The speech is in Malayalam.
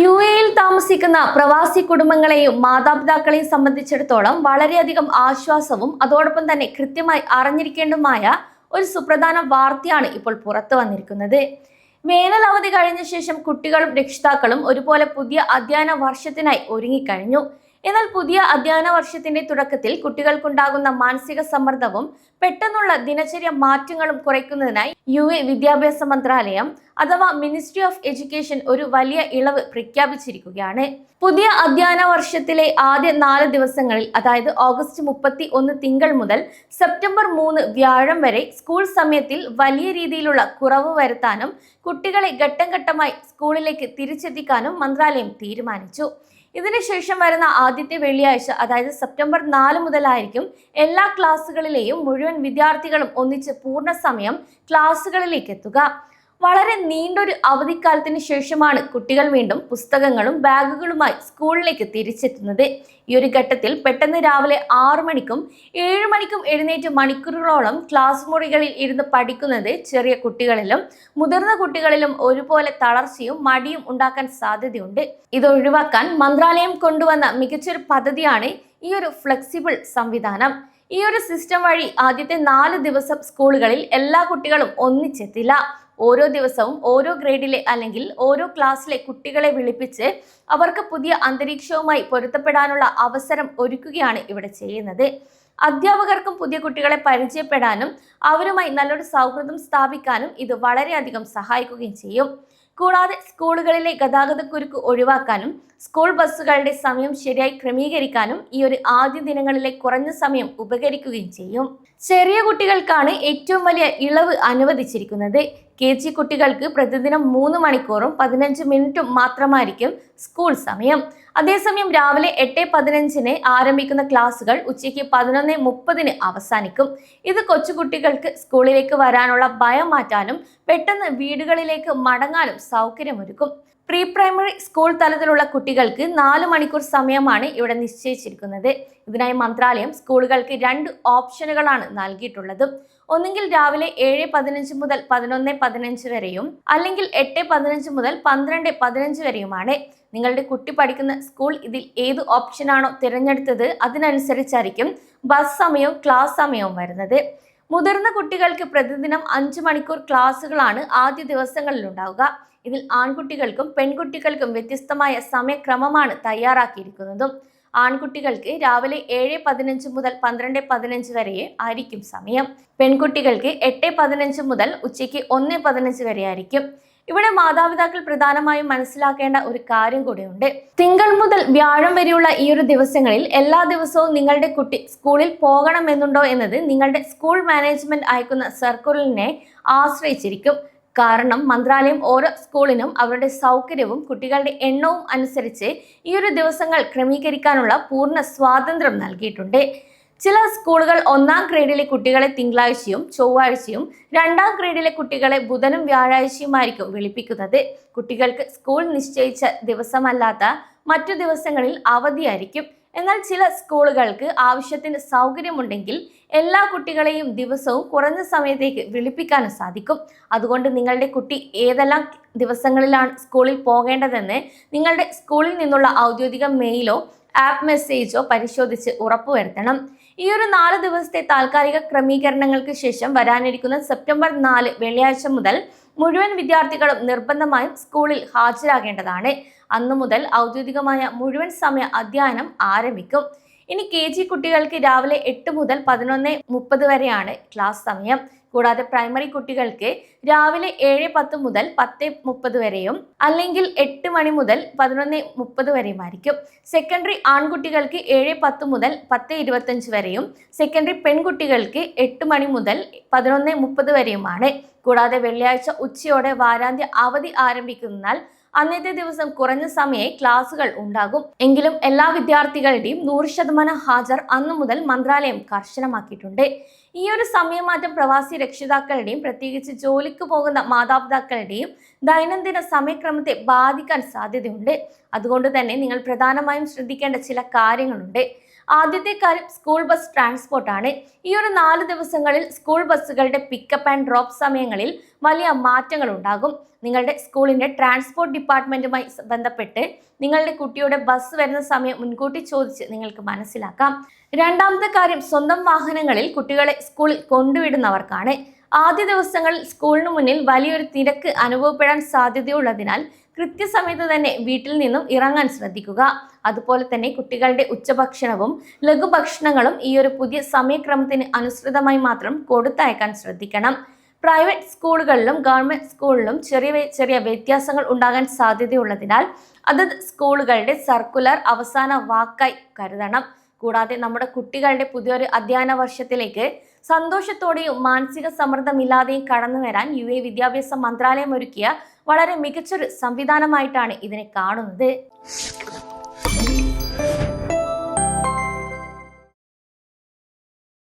യുഎഇയിൽ താമസിക്കുന്ന പ്രവാസി കുടുംബങ്ങളെയും മാതാപിതാക്കളെയും സംബന്ധിച്ചിടത്തോളം വളരെയധികം ആശ്വാസവും അതോടൊപ്പം തന്നെ കൃത്യമായി അറിഞ്ഞിരിക്കേണ്ടതുമായ ഒരു സുപ്രധാന വാർത്തയാണ് ഇപ്പോൾ പുറത്തു വന്നിരിക്കുന്നത്. വേനൽ അവധി കഴിഞ്ഞ ശേഷം കുട്ടികളും രക്ഷിതാക്കളും ഒരുപോലെ പുതിയ അധ്യയന വർഷത്തിനായി ഒരുങ്ങിക്കഴിഞ്ഞു. എന്നാൽ പുതിയ അധ്യയന വർഷത്തിന്റെ തുടക്കത്തിൽ കുട്ടികൾക്കുണ്ടാകുന്ന മാനസിക സമ്മർദ്ദവും പെട്ടെന്നുള്ള ദിനചര്യ മാറ്റങ്ങളും കുറയ്ക്കുന്നതിനായി യുഎഇ വിദ്യാഭ്യാസ മന്ത്രാലയം അഥവാ മിനിസ്ട്രി ഓഫ് എഡ്യൂക്കേഷൻ ഒരു വലിയ ഇളവ് പ്രഖ്യാപിച്ചിരിക്കുകയാണ്. പുതിയ അധ്യയന വർഷത്തിലെ ആദ്യ 4 ദിവസങ്ങളിൽ, അതായത് ഓഗസ്റ്റ് 31 തിങ്കൾ മുതൽ സെപ്റ്റംബർ 3 വ്യാഴം വരെ സ്കൂൾ സമയത്തിൽ വലിയ രീതിയിലുള്ള കുറവ് വരുത്താനും കുട്ടികളെ ഘട്ടം ഘട്ടമായി സ്കൂളിലേക്ക് തിരിച്ചെത്തിക്കാനും മന്ത്രാലയം തീരുമാനിച്ചു. ഇതിനുശേഷം വരുന്ന ആദ്യത്തെ വെള്ളിയാഴ്ച, അതായത് സെപ്റ്റംബർ 4 മുതലായിരിക്കും എല്ലാ ക്ലാസ്സുകളിലെയും മുഴുവൻ വിദ്യാർത്ഥികളും ഒന്നിച്ച് പൂർണ്ണസമയം ക്ലാസ്സുകളിലേക്ക് എത്തുക. വളരെ നീണ്ടൊരു അവധിക്കാലത്തിന് ശേഷമാണ് കുട്ടികൾ വീണ്ടും പുസ്തകങ്ങളും ബാഗുകളുമായി സ്കൂളിലേക്ക് തിരിച്ചെത്തുന്നത്. ഈ ഒരു ഘട്ടത്തിൽ പെട്ടെന്ന് രാവിലെ 6 മണിക്കും 7 മണിക്കും എഴുന്നേറ്റ് മണിക്കൂറുകളോളം ക്ലാസ് മുറികളിൽ ഇരുന്ന് പഠിക്കുന്നത് ചെറിയ കുട്ടികളിലും മുതിർന്ന കുട്ടികളിലും ഒരുപോലെ തളർച്ചയും മടിയും ഉണ്ടാക്കാൻ സാധ്യതയുണ്ട്. ഇത് ഒഴിവാക്കാൻ മന്ത്രാലയം കൊണ്ടുവന്ന മികച്ചൊരു പദ്ധതിയാണ് ഈ ഒരു ഫ്ലെക്സിബിൾ സംവിധാനം. ഈ ഒരു സിസ്റ്റം വഴി ആദ്യത്തെ 4 ദിവസം സ്കൂളുകളിൽ എല്ലാ കുട്ടികളും ഒന്നിച്ചെത്തില്ല. ഓരോ ദിവസവും ഓരോ ഗ്രേഡിലെ അല്ലെങ്കിൽ ഓരോ ക്ലാസ്സിലെ കുട്ടികളെ വിളിപ്പിച്ച് അവർക്ക് പുതിയ അന്തരീക്ഷവുമായി പൊരുത്തപ്പെടാനുള്ള അവസരം ഒരുക്കുകയാണ് ഇവിടെ ചെയ്യുന്നത്. അധ്യാപകർക്കും പുതിയ കുട്ടികളെ പരിചയപ്പെടാനും അവരുമായി നല്ലൊരു സൗഹൃദം സ്ഥാപിക്കാനും ഇത് വളരെയധികം സഹായിക്കുകയും ചെയ്യും. കൂടാതെ സ്കൂളുകളിലെ ഗതാഗതക്കുരുക്ക് ഒഴിവാക്കാനും സ്കൂൾ ബസ്സുകളുടെ സമയം ശരിയായി ക്രമീകരിക്കാനും ഈ ഒരു ആദ്യ ദിനങ്ങളിലെ കുറഞ്ഞ സമയം ഉപകരിക്കുകയും ചെയ്യും. ചെറിയ കുട്ടികൾക്കാണ് ഏറ്റവും വലിയ ഇളവ് അനുവദിച്ചിരിക്കുന്നത്. KG കുട്ടികൾക്ക് പ്രതിദിനം 3 മണിക്കൂറും 15 മിനിറ്റും മാത്രമായിരിക്കും സ്കൂൾ സമയം. അതേസമയം രാവിലെ 8:15 ആരംഭിക്കുന്ന ക്ലാസുകൾ ഉച്ചയ്ക്ക് 11:30 അവസാനിക്കും. ഇത് കൊച്ചുകുട്ടികൾക്ക് സ്കൂളിലേക്ക് വരാനുള്ള ഭയം മാറ്റാനും പെട്ടെന്ന് വീടുകളിലേക്ക് മടങ്ങാനും സൗകര്യമൊരുക്കും. പ്രീ പ്രൈമറി സ്കൂൾ തലത്തിലുള്ള കുട്ടികൾക്ക് 4 മണിക്കൂർ സമയമാണ് ഇവിടെ നിശ്ചയിച്ചിരിക്കുന്നത്. ഇതിനായി മന്ത്രാലയം സ്കൂളുകൾക്ക് 2 ഓപ്ഷനുകളാണ് നൽകിയിട്ടുള്ളത്. ഒന്നുകിൽ രാവിലെ 7:15 മുതൽ 11:15 വരെയും അല്ലെങ്കിൽ 8:15 മുതൽ 12:15 വരെയുമാണ്. നിങ്ങളുടെ കുട്ടി പഠിക്കുന്ന സ്കൂൾ ഇതിൽ ഏത് ഓപ്ഷനാണോ തിരഞ്ഞെടുത്തത് അതിനനുസരിച്ചായിരിക്കും ബസ് സമയവും ക്ലാസ് സമയവും വരുന്നത്. മുതിർന്ന കുട്ടികൾക്ക് പ്രതിദിനം 5 മണിക്കൂർ ക്ലാസ്സുകളാണ് ആദ്യ ദിവസങ്ങളിൽ ഉണ്ടാവുക. ഇതിൽ ആൺകുട്ടികൾക്കും പെൺകുട്ടികൾക്കും വ്യത്യസ്തമായ സമയക്രമമാണ് തയ്യാറാക്കിയിരിക്കുന്നതും. ആൺകുട്ടികൾക്ക് രാവിലെ 7:15 മുതൽ 12:15 വരെ ആയിരിക്കും സമയം. പെൺകുട്ടികൾക്ക് 8:15 മുതൽ ഉച്ചയ്ക്ക് 1:15 വരെ ആയിരിക്കും. ഇവിടെ മാതാപിതാക്കൾ പ്രധാനമായും മനസ്സിലാക്കേണ്ട ഒരു കാര്യം കൂടിയുണ്ട്. തിങ്കൾ മുതൽ വ്യാഴം വരെയുള്ള ഈ ഒരു ദിവസങ്ങളിൽ എല്ലാ ദിവസവും നിങ്ങളുടെ കുട്ടി സ്കൂളിൽ പോകണമെന്നുണ്ടോ എന്നത് നിങ്ങളുടെ സ്കൂൾ മാനേജ്മെന്റ് അയക്കുന്ന സർക്കുലറിനെ ആശ്രയിച്ചിരിക്കും. കാരണം മന്ത്രാലയം ഓരോ സ്കൂളിനും അവരുടെ സൗകര്യവും കുട്ടികളുടെ എണ്ണവും അനുസരിച്ച് ഈ ഒരു ദിവസങ്ങൾ ക്രമീകരിക്കാനുള്ള പൂർണ്ണ സ്വാതന്ത്ര്യം നൽകിയിട്ടുണ്ട്. ചില സ്കൂളുകൾ 1-ാം ഗ്രേഡിലെ കുട്ടികളെ തിങ്കളാഴ്ചയും ചൊവ്വാഴ്ചയും 2-ാം ഗ്രേഡിലെ കുട്ടികളെ ബുധനും വ്യാഴാഴ്ചയുമായിരിക്കും വിളിപ്പിക്കുന്നത്. കുട്ടികൾക്ക് സ്കൂൾ നിശ്ചയിച്ച ദിവസമല്ലാത്ത മറ്റു ദിവസങ്ങളിൽ അവധിയായിരിക്കും. എന്നാൽ ചില സ്കൂളുകൾക്ക് ആവശ്യത്തിന് സൗകര്യമുണ്ടെങ്കിൽ എല്ലാ കുട്ടികളെയും ദിവസവും കുറഞ്ഞ സമയത്തേക്ക് വിളിപ്പിക്കാനും സാധിക്കും. അതുകൊണ്ട് നിങ്ങളുടെ കുട്ടി ഏതെല്ലാം ദിവസങ്ങളിലാണ് സ്കൂളിൽ പോകേണ്ടതെന്ന് നിങ്ങളുടെ സ്കൂളിൽ നിന്നുള്ള ഔദ്യോഗിക മെയിലോ ആപ്പ് മെസ്സേജോ പരിശോധിച്ച് ഉറപ്പുവരുത്തണം. ഈ ഒരു 4 ദിവസത്തെ താൽക്കാലിക ക്രമീകരണങ്ങൾക്ക് ശേഷം വരാനിരിക്കുന്ന സെപ്റ്റംബർ 4 വെള്ളിയാഴ്ച മുതൽ മുഴുവൻ വിദ്യാർത്ഥികളും നിർബന്ധമായും സ്കൂളിൽ ഹാജരാകേണ്ടതാണ്. അന്നു മുതൽ ഔദ്യോഗികമായ മുഴുവൻ സമയ അധ്യയനം ആരംഭിക്കും. ഇനി KG കുട്ടികൾക്ക് രാവിലെ 8 മുതൽ 11:30 വരെയാണ് ക്ലാസ് സമയം. കൂടാതെ പ്രൈമറി കുട്ടികൾക്ക് രാവിലെ 7:10 മുതൽ 10:30 വരെയും അല്ലെങ്കിൽ 8 മണി മുതൽ 11:30 വരെയുമായിരിക്കും. സെക്കൻഡറി ആൺകുട്ടികൾക്ക് 7:10 മുതൽ 10:25 വരെയും സെക്കൻഡറി പെൺകുട്ടികൾക്ക് 8 മണി മുതൽ 11:30 വരെയുമാണ്. കൂടാതെ വെള്ളിയാഴ്ച ഉച്ചയോടെ വാരാന്ത്യ അവധി ആരംഭിക്കുന്നതിനാൽ അന്നത്തെ ദിവസം കുറഞ്ഞ സമയ ക്ലാസുകൾ ഉണ്ടാകും. എങ്കിലും എല്ലാ വിദ്യാർത്ഥികളുടെയും 100% ഹാജർ അന്നു മുതൽ മന്ത്രാലയം കർശനമാക്കിയിട്ടുണ്ട്. ഈ ഒരു സമയമാറ്റം പ്രവാസി രക്ഷിതാക്കളുടെയും പ്രത്യേകിച്ച് ജോലിക്ക് പോകുന്ന മാതാപിതാക്കളുടെയും ദൈനംദിന സമയക്രമത്തെ ബാധിക്കാൻ സാധ്യതയുണ്ട്. അതുകൊണ്ട് തന്നെ നിങ്ങൾ പ്രധാനമായും ശ്രദ്ധിക്കേണ്ട ചില കാര്യങ്ങളുണ്ട്. ആദ്യത്തെ കാര്യം സ്കൂൾ ബസ് ട്രാൻസ്പോർട്ടാണ്. ഈ ഒരു 4 ദിവസങ്ങളിൽ സ്കൂൾ ബസ്സുകളുടെ പിക്കപ്പ് ആൻഡ് ഡ്രോപ്പ് സമയങ്ങളിൽ വലിയ മാറ്റങ്ങൾ ഉണ്ടാകും. നിങ്ങളുടെ സ്കൂളിന്റെ ട്രാൻസ്പോർട്ട് ഡിപ്പാർട്ട്മെന്റുമായി ബന്ധപ്പെട്ട് നിങ്ങളുടെ കുട്ടിയുടെ ബസ് വരുന്ന സമയം മുൻകൂട്ടി ചോദിച്ച് നിങ്ങൾക്ക് മനസ്സിലാക്കാം. രണ്ടാമത്തെ കാര്യം സ്വന്തം വാഹനങ്ങളിൽ കുട്ടികളെ സ്കൂളിൽ കൊണ്ടുവിടുന്നവർക്കാണ്. ആദ്യ ദിവസങ്ങളിൽ സ്കൂളിന് മുന്നിൽ വലിയൊരു തിരക്ക് അനുഭവപ്പെടാൻ സാധ്യതയുള്ളതിനാൽ കൃത്യസമയത്ത് തന്നെ വീട്ടിൽ നിന്നും ഇറങ്ങാൻ ശ്രദ്ധിക്കുക. അതുപോലെ തന്നെ കുട്ടികളുടെ ഉച്ചഭക്ഷണവും ലഘുഭക്ഷണങ്ങളും ഈ ഒരു പുതിയ സമയക്രമത്തിന് അനുസൃതമായി മാത്രം കൊടുത്തയക്കാൻ ശ്രദ്ധിക്കണം. പ്രൈവറ്റ് സ്കൂളുകളിലും ഗവൺമെന്റ് സ്കൂളിലും ചെറിയ വ്യത്യാസങ്ങൾ ഉണ്ടാകാൻ സാധ്യതയുള്ളതിനാൽ അതത് സ്കൂളുകളുടെ സർക്കുലർ അവസാന വാക്കായി കരുതണം. കൂടാതെ നമ്മുടെ കുട്ടികളുടെ പുതിയൊരു അധ്യയന വർഷത്തിലേക്ക് സന്തോഷത്തോടെയും മാനസിക സമ്മർദ്ദമില്ലാതെയും കടന്നു വരാൻ UAE വിദ്യാഭ്യാസ മന്ത്രാലയം ഒരുക്കിയ വളരെ മികച്ചൊരു സംവിധാനമായിട്ടാണ് ഇതിനെ കാണുന്നത്.